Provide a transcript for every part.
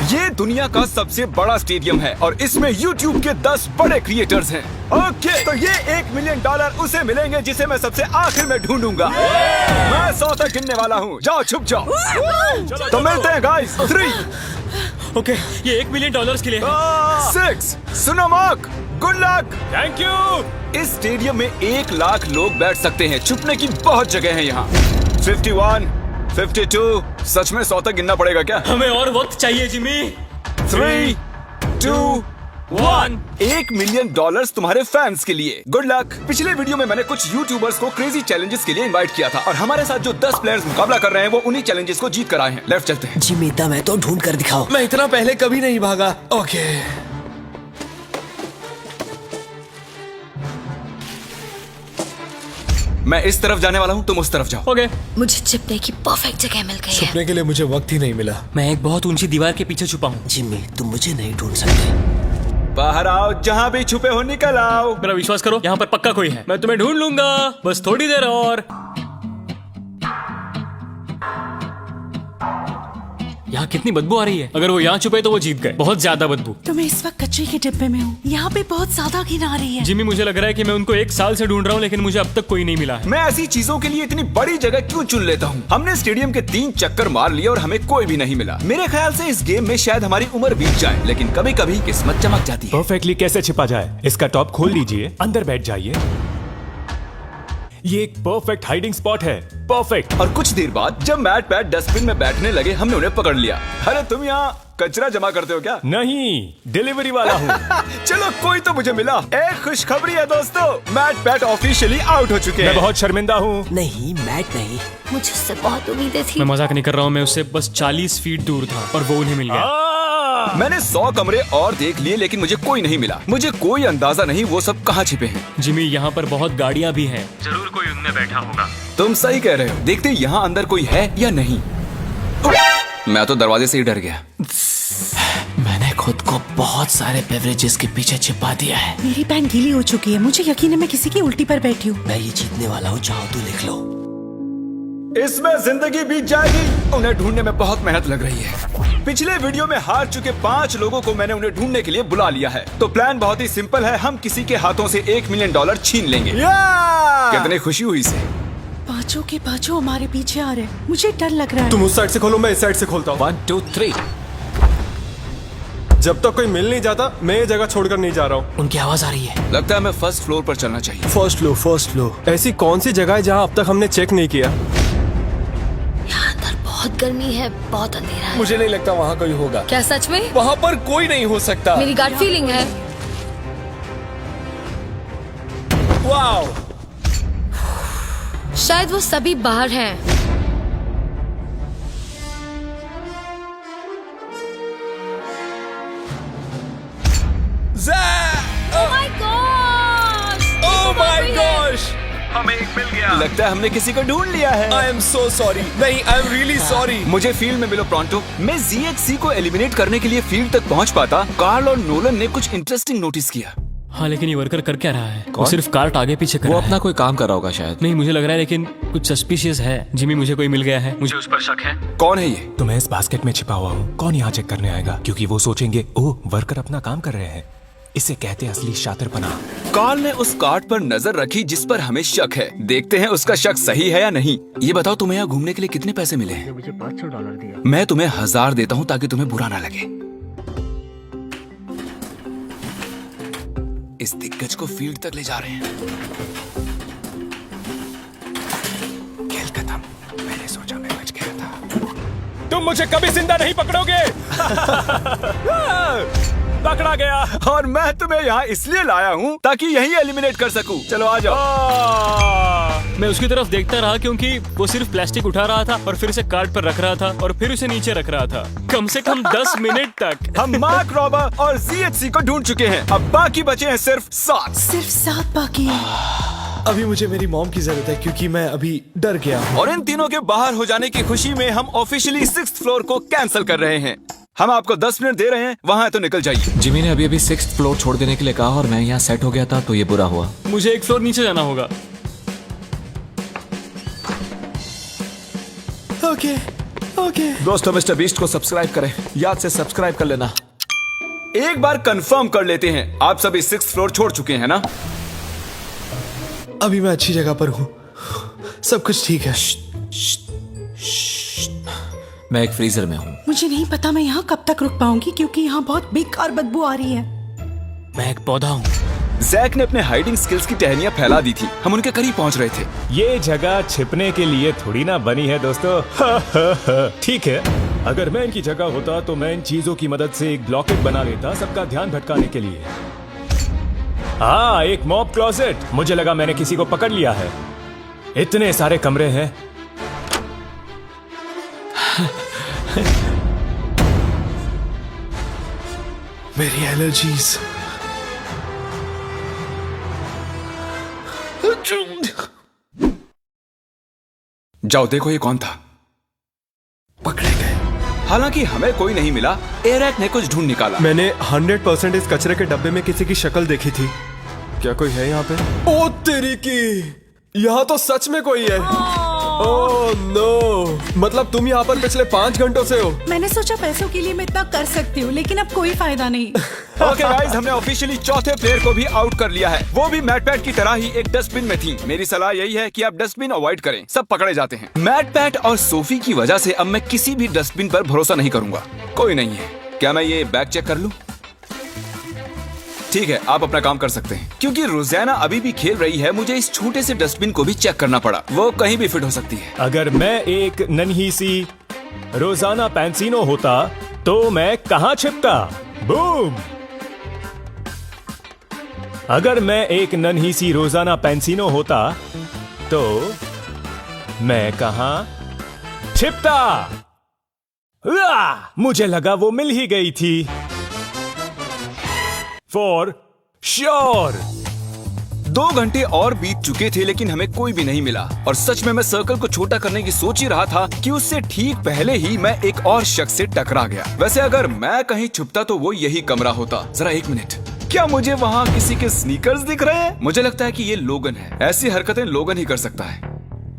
ये दुनिया का सबसे बड़ा स्टेडियम है और इसमें YouTube के 10 बड़े क्रिएटर्स हैं। ओके, तो ये $1 मिलियन उसे मिलेंगे जिसे मैं सबसे आखिर में ढूंढूंगा। मैं 100 तक गिनने वाला हूँ। जाओ, छुप जाओ। तो मिलते हैं गाइस। 3 ओके, ये $1 मिलियन के लिए। 6 सुनो mark, good luck. Thank you. इस स्टेडियम में 1 लाख लोग बैठ सकते हैं। छुपने की बहुत जगह है यहाँ। 51, 52, सच में 100 तक गिनना पड़ेगा क्या? हमें और वक्त चाहिए जिमी। 3, 2, 1। $1 मिलियन तुम्हारे फैंस के लिए। Good luck. पिछले वीडियो में मैंने कुछ यूट्यूबर्स को क्रेजी चैलेंजेस के लिए इनवाइट किया था और हमारे साथ जो 10 प्लेयर्स मुकाबला कर रहे हैं वो उन्हीं चैलेंजेस को जीत कर आए हैं। लेफ्ट चलते हैं। जिमी, मैं तो ढूंढ कर दिखाओ। मैं इतना पहले कभी नहीं भागा। ओके, मैं इस तरफ जाने वाला हूँ, तुम उस तरफ जाओ। ओके। मुझे छिपने की परफेक्ट जगह मिल गई है। छुपने के लिए मुझे वक्त ही नहीं मिला। मैं एक बहुत ऊंची दीवार के पीछे छुपा हूँ। जिमी, तुम मुझे नहीं ढूंढ सकते। बाहर आओ, जहाँ भी छुपे हो निकल आओ। मेरा विश्वास करो, यहाँ पर पक्का कोई है। मैं तुम्हें ढूंढ लूंगा, बस थोड़ी देर और। यहाँ कितनी बदबू आ रही है। अगर वो यहाँ छुपे तो वो जीत गए। बहुत ज्यादा बदबू। तो मैं इस वक्त कचरे के डिब्बे में हूँ। यहाँ पे बहुत ज्यादा घिन आ रही है। जिमी, मुझे लग रहा है कि मैं उनको 1 साल से ढूंढ रहा हूँ लेकिन मुझे अब तक कोई नहीं मिला है। मैं ऐसी चीजों के लिए इतनी बड़ी जगह क्यों चुन लेता हूँ? हमने स्टेडियम के 3 चक्कर मार लिए और हमें कोई भी नहीं मिला। मेरे ख्याल से इस गेम में शायद हमारी उम्र बीत जाए, लेकिन कभी कभी किस्मत चमक जाती है। परफेक्टली कैसे छिपा जाए? इसका टॉप खोल लीजिए, अंदर बैठ जाइए। ये एक परफेक्ट हाइडिंग स्पॉट है। परफेक्ट। और कुछ देर बाद जब मैट पैट डस्टबिन में बैठने लगे, हमने उन्हें पकड़ लिया। अरे तुम यहाँ कचरा जमा करते हो क्या? नहीं, डिलीवरी वाला हूँ। चलो, कोई तो मुझे मिला। एक खुशखबरी है दोस्तों, मैट पैट ऑफिशियली आउट हो चुके हैं। मैं बहुत शर्मिंदा हूँ। नहीं, मैट नहीं। मुझे उससे बहुत उम्मीदें थी। मैं मजाक नहीं कर रहा हूँ, मैं उससे बस 40 फीट दूर था और वो उन्हें मिल गया। मैंने 100 कमरे और देख लिए लेकिन मुझे कोई नहीं मिला। मुझे कोई अंदाजा नहीं वो सब कहाँ छिपे हैं। जिमी, यहाँ पर बहुत गाड़ियाँ भी हैं। जरूर कोई उनमें बैठा होगा। तुम सही कह रहे हो। देखते यहाँ अंदर कोई है या नहीं। मैं तो दरवाजे से ही डर गया। मैंने खुद को बहुत सारे बेवरेजेस के पीछे छिपा दिया है। मेरी पैंट गीली हो चुकी है। मुझे यकीन है मैं किसी की उल्टी पर बैठी हूँ। मैं ये जीतने वाला हूँ, चाहो तो लिख लो। इसमें जिंदगी बीत जाएगी। उन्हें ढूंढने में बहुत मेहनत लग रही है। पिछले वीडियो में हार चुके 5 लोगों को मैंने उन्हें ढूंढने के लिए बुला लिया है। तो प्लान बहुत ही सिंपल है। हम किसी के हाथों से $1 मिलियन छीन लेंगे। कितनी खुशी हुई से। पांचों के पांचों हमारे पीछे आ रहे हैं। मुझे डर लग रहा है। तुम उस साइड से खोलो, मैं इस साइड से खोलता हूँ। 1, 2, 3। जब तक कोई मिल नहीं जाता, मैं ये जगह छोड़कर नहीं जा रहा हूँ। उनकी आवाज आ रही है। लगता है हमें फर्स्ट फ्लोर पर चलना चाहिए। First floor. ऐसी कौन सी जगह है जहाँ अब तक हमने चेक नहीं किया? यहाँ अंदर बहुत गर्मी है, बहुत अंधेरा है। मुझे नहीं लगता वहाँ कोई होगा। क्या सच में? वहाँ पर कोई नहीं हो सकता। मेरी गट फीलिंग है। वाओ, शायद वो सभी बाहर हैं। Oh my gosh! Oh my gosh! हमें एक मिल गया। लगता है हमने किसी को ढूंढ लिया है। I am so sorry. नहीं, I am really sorry. मुझे फील्ड में मिलो प्रॉन्टो। मैं ZXC को एलिमिनेट करने के लिए फील्ड तक पहुंच पाता। कार्ल और नोलन ने कुछ इंटरेस्टिंग नोटिस किया। हाँ, लेकिन ये वर्कर कर क्या रहा है? वो सिर्फ कार्ट आगे पीछे कर रहा है। कोई काम कर रहा होगा शायद। नहीं, मुझे लग रहा है लेकिन कुछ सस्पिशियस है। जिमी, मुझे कोई मिल गया है, मुझे उस पर शक है। कौन है ये? तो मैं इस बास्केट में छिपा हुआ हूँ। कौन यहाँ चेक करने आएगा? क्योंकि वो सोचेंगे, ओह, वर्कर अपना काम कर रहे हैं। इसे कहते हैं असली शातिरपना। कार्ल ने उस कार्ड पर नजर रखी जिस पर हमें शक है। देखते हैं उसका शक सही है या नहीं। ये बताओ, तुम्हें यहाँ घूमने के लिए कितने पैसे मिले हैं? मुझे $500 दिया। मैं तुम्हें 1000 देता हूँ ताकि तुम्हें बुरा ना लगे। इस दिग्गज को फील्ड तक ले जा रहे हैं। खेल खत्म। मैंने सोचा मैं बच गया था। तुम मुझे कभी जिंदा नहीं पकड़ोगे। पकड़ा गया। और मैं तुम्हें यहाँ इसलिए लाया हूँ ताकि यहीं एलिमिनेट कर सकूं। चलो आ जाओ। मैं उसकी तरफ देखता रहा क्योंकि वो सिर्फ प्लास्टिक उठा रहा था और फिर उसे कार्ट पर रख रहा था और फिर उसे नीचे रख रहा था, कम से कम 10 मिनट तक। हम मार्क रॉबर और ZXC को ढूंढ चुके हैं। अब बाकी बचे हैं सिर्फ 7। सिर्फ 7 बाकी है। अभी मुझे मेरी मॉम की जरूरत है क्योंकि मैं अभी डर गया हूँ। और इन तीनों के बाहर हो जाने की खुशी में हम ऑफिशियली 6th फ्लोर को कैंसिल कर रहे हैं। हम आपको 10 मिनट दे रहे हैं, वहाँ है तो निकल जाइए। जिमी ने अभी 6th फ्लोर छोड़ देने के लिए कहा और मैं यहाँ सेट हो गया था तो ये बुरा हुआ। मुझे 1 फ्लोर नीचे जाना होगा। ओके, ओके दोस्तों मिस्टर बीस्ट को सब्सक्राइब करें, याद से सब्सक्राइब कर लेना। एक बार कंफर्म कर लेते हैं, आप सभी 6th फ्लोर छोड़ चुके हैं ना? अभी मैं अच्छी जगह पर हूँ, सब कुछ ठीक है। मैं एक फ्रीजर में हूँ। मुझे नहीं पता मैं यहाँ कब तक रुक पाऊंगी क्योंकि यहाँ बहुत बेकार बदबू आ रही है। मैं एक पौधा हूँ। जैक ने अपने हाइडिंग स्किल्स की टहनियां फैला दी थी, हम उनके करीब पहुंच रहे थे। ये जगह छिपने के लिए थोड़ी ना बनी है दोस्तों। ठीक है, अगर मैं इनकी जगह होता तो मैं इन चीजों की मदद से एक ब्लॉकेट बना लेता सबका ध्यान भटकाने के लिए। हाँ, एक मॉब क्लोजेट। मुझे लगा मैंने किसी को पकड़ लिया है। इतने सारे कमरे हैं। मेरी एलर्जीज। जाओ देखो ये कौन था। पकड़े गए। हालांकि हमें कोई नहीं मिला, एरैक ने कुछ ढूंढ निकाला। मैंने 100% इस कचरे के डब्बे में किसी की शक्ल देखी थी। क्या कोई है यहाँ पे? ओ तेरी की, यहाँ तो सच में कोई है। ओह नो, मतलब तुम यहाँ पर पिछले 5 घंटों से हो। मैंने सोचा पैसों के लिए मैं इतना कर सकती हूँ, लेकिन अब कोई फायदा नहीं। ओके गाइस, हमने ऑफिशियली चौथे प्लेयर को भी आउट कर लिया है। वो भी मैट पैट की तरह ही एक डस्टबिन में थी। मेरी सलाह यही है कि आप डस्टबिन अवॉइड करें, सब पकड़े जाते हैं। मैट पैट और सोफी की वजह से अब मैं किसी भी डस्टबिन पर भरोसा नहीं करूंगा। कोई नहीं है। क्या मैं ये बैग चेक कर लूं? ठीक है, आप अपना काम कर सकते हैं। क्योंकि रोजाना अभी भी खेल रही है, मुझे इस छोटे से डस्टबिन को भी चेक करना पड़ा। वो कहीं भी फिट हो सकती है। अगर मैं एक नन्ही सी रोजाना पैंसिनो होता तो मैं कहाँ छिपता? बूम! अगर मैं एक नन्ही सी रोजाना पैंसिनो होता तो मैं कहाँ छिपता? मुझे लगा वो मिल ही गई थी। For sure. 2 घंटे और बीत चुके थे लेकिन हमें कोई भी नहीं मिला। और सच में मैं सर्कल को छोटा करने की सोच ही रहा था कि उससे ठीक पहले ही मैं एक और शख्स से टकरा गया। वैसे अगर मैं कहीं छुपता तो वो यही कमरा होता। जरा 1 मिनट, क्या मुझे वहाँ किसी के स्नीकर्स दिख रहे हैं? मुझे लगता है कि ये लोगन है। ऐसी हरकतें लोगन ही कर सकता है।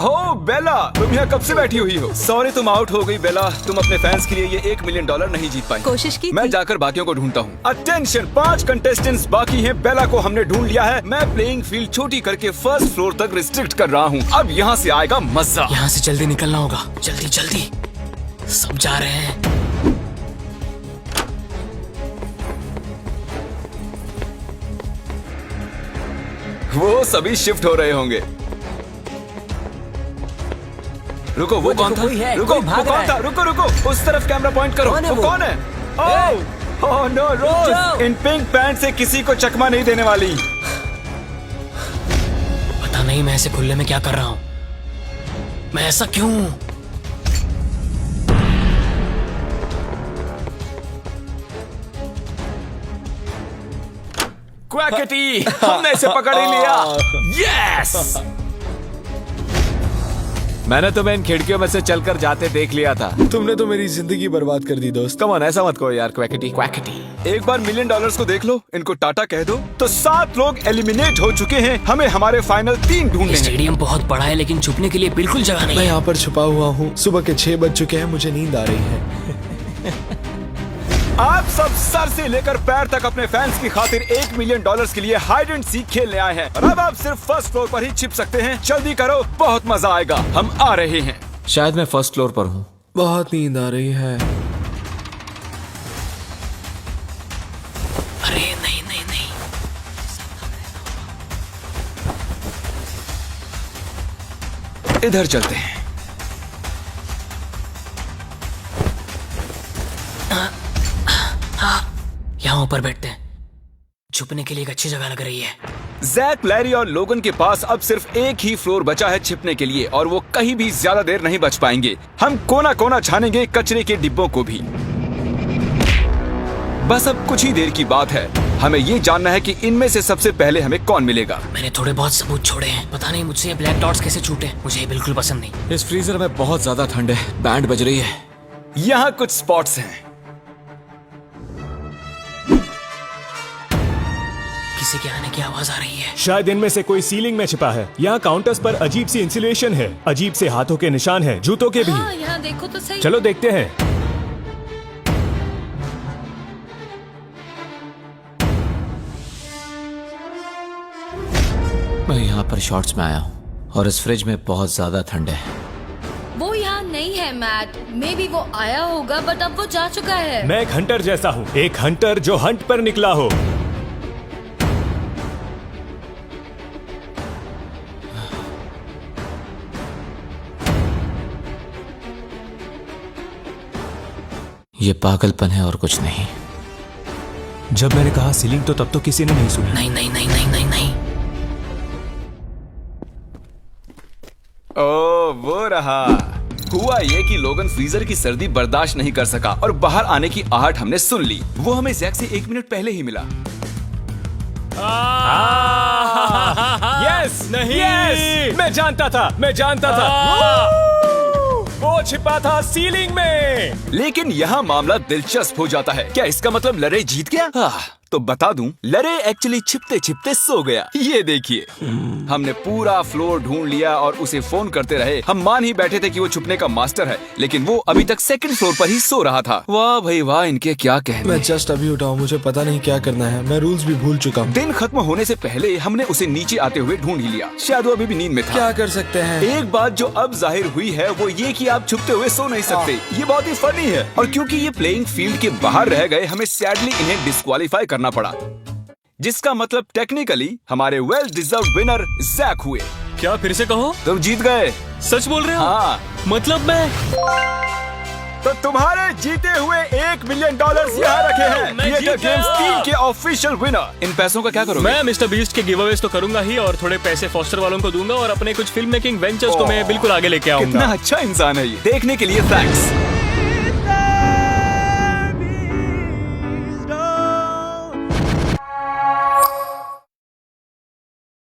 ओह बेला, तुम यहाँ कब से बैठी हुई हो? सॉरी तुम आउट हो गई बेला। तुम अपने फैंस के लिए ये $1 मिलियन नहीं जीत पाई। कोशिश की मैं थी। जाकर बाकियों को ढूंढता हूँ। अटेंशन, 5 कंटेस्टेंट्स बाकी हैं। बेला को हमने ढूंढ लिया है। मैं प्लेइंग फील्ड छोटी करके 1st फ्लोर तक रिस्ट्रिक्ट कर रहा हूँ। अब यहाँ से आएगा मजा। यहाँ से जल्दी निकलना होगा। जल्दी जल्दी, सब जा रहे हैं। वो सभी शिफ्ट हो रहे होंगे। रुको, वो कौन था? रुको, वो कौन था? रुको रुको, उस तरफ कैमरा पॉइंट करो। वो कौन है? ओह नो, रोज इन पिंक पैंट से किसी को चकमा नहीं देने वाली। पता नहीं मैं ऐसे खुले में क्या कर रहा हूँ। मैं ऐसा क्यों? क्वैकेटी, हमने इसे पकड़ ही लिया। यस! मैंने तुम्हें इन खिड़कियों में से चलकर जाते देख लिया था। तुमने तो मेरी जिंदगी बर्बाद कर दी दोस्त। कम ऑन, ऐसा मत कहो यार क्वैकेटी। क्वैकेटी, एक बार $1 मिलियन को देख लो, इनको टाटा कह दो। तो 7 लोग एलिमिनेट हो चुके हैं। हमें हमारे फाइनल 3 ढूंढने हैं। स्टेडियम बहुत बड़ा है लेकिन छुपने के लिए बिल्कुल जगह नहीं मैं है। यहाँ पर छुपा हुआ हूँ। सुबह के 6 बज चुके हैं, मुझे नींद आ रही है। आप सब सर से लेकर पैर तक अपने फैंस की खातिर $1 मिलियन के लिए हाइड एंड सीक खेलने आए हैं। और अब आप सिर्फ 1st फ्लोर पर ही छिप सकते हैं। जल्दी करो, बहुत मजा आएगा। हम आ रहे हैं। शायद मैं 1st फ्लोर पर हूँ। बहुत नींद आ रही है। अरे नहीं नहीं नहीं, इधर चलते हैं। यहाँ ऊपर बैठते हैं। छुपने के लिए एक अच्छी जगह लग रही है। जैक, लैरी और लोगन के पास अब सिर्फ एक ही फ्लोर बचा है छिपने के लिए, और वो कहीं भी ज्यादा देर नहीं बच पाएंगे। हम कोना कोना छानेंगे, कचरे के डिब्बों को भी। बस अब कुछ ही देर की बात है। हमें ये जानना है कि इनमें से सबसे पहले हमें कौन मिलेगा। मैंने थोड़े बहुत सबूत छोड़े हैं। पता नहीं मुझसे ये ब्लैक डॉट्स कैसे छूटे। मुझे ये बिल्कुल पसंद नहीं। इस फ्रीजर में बहुत ज्यादा ठंड है। बैंड बज रही है। यहाँ कुछ स्पॉट्स हैं। किसी किसी के आने की आवाज आ रही है। शायद इनमें से कोई सीलिंग में छिपा है। यहाँ काउंटर्स पर अजीब सी इंसुलेशन है, अजीब से हाथों के निशान हैं, जूतों के भी। हाँ, यहाँ देखो तो सही। चलो देखते हैं। मैं यहाँ पर शॉर्ट्स में आया हूँ और इस फ्रिज में बहुत ज्यादा ठंड है। वो यहाँ नहीं है मैट, मे बी वो आया होगा बट अब वो जा चुका है। मैं एक हंटर जैसा हूँ, एक हंटर जो हंट पर निकला हो। ये पागलपन है और कुछ नहीं। जब मैंने कहा सीलिंग तो तब तो किसी ने नहीं सुना। नहीं नहीं नहीं नहीं नहीं नहीं। ओ वो रहा। हुआ ये कि लोगन फ्रीजर की सर्दी बर्दाश्त नहीं कर सका और बाहर आने की आहट हमने सुन ली। वो हमें जैक से 1 मिनट पहले ही मिला। यस नहीं, यस मैं जानता था, वो छिपा था सीलिंग में। लेकिन यहाँ मामला दिलचस्प हो जाता है। क्या इसका मतलब लरे जीत गया? तो बता दूं, लरे एक्चुअली छिपते छिपते सो गया। ये देखिए, हमने पूरा फ्लोर ढूंढ लिया और उसे फोन करते रहे। हम मान ही बैठे थे कि वो छुपने का मास्टर है, लेकिन वो अभी तक 2nd फ्लोर पर ही सो रहा था। वाह भाई वाह, इनके क्या कहने। मैं जस्ट अभी उठा हूँ, मुझे पता नहीं क्या करना है। मैं रूल्स भी भूल चुका हूँ। दिन खत्म होने से पहले हमने उसे नीचे आते हुए ढूंढ ही लिया। शायद वो अभी भी नींद में था। क्या कर सकते हैं? एक बात जो अब जाहिर हुई है वो ये कि आप छुपते हुए सो नहीं सकते। ये बहुत ही फनी है। और क्योंकि ये प्लेइंग फील्ड के बाहर रह गए, हमें सैडली इन्हें डिस्क्वालीफाई करना पड़ा, जिसका मतलब टेक्निकली हमारे वेल डिजर्व विनर जैक हुए। क्या फिर से कहो? तुम जीत गए। सच बोल रहे हो? हाँ। मतलब मैं तो तुम्हारे जीते हुए $1 मिलियन यहाँ रखे हैं। मैं ये जीत गेम्स गया। टीम के ऑफिशियल विनर। इन पैसों का क्या करोगे? मैं मिस्टर बीस्ट के गिवअवेज तो करूंगा ही, और थोड़े पैसे फॉस्टर वालों को दूंगा, और अपने कुछ फिल्म मेकिंग वेंचर्स को मैं बिल्कुल आगे लेके कितना आऊंगा। अच्छा इंसान है ये। देखने के लिए थैंक्स।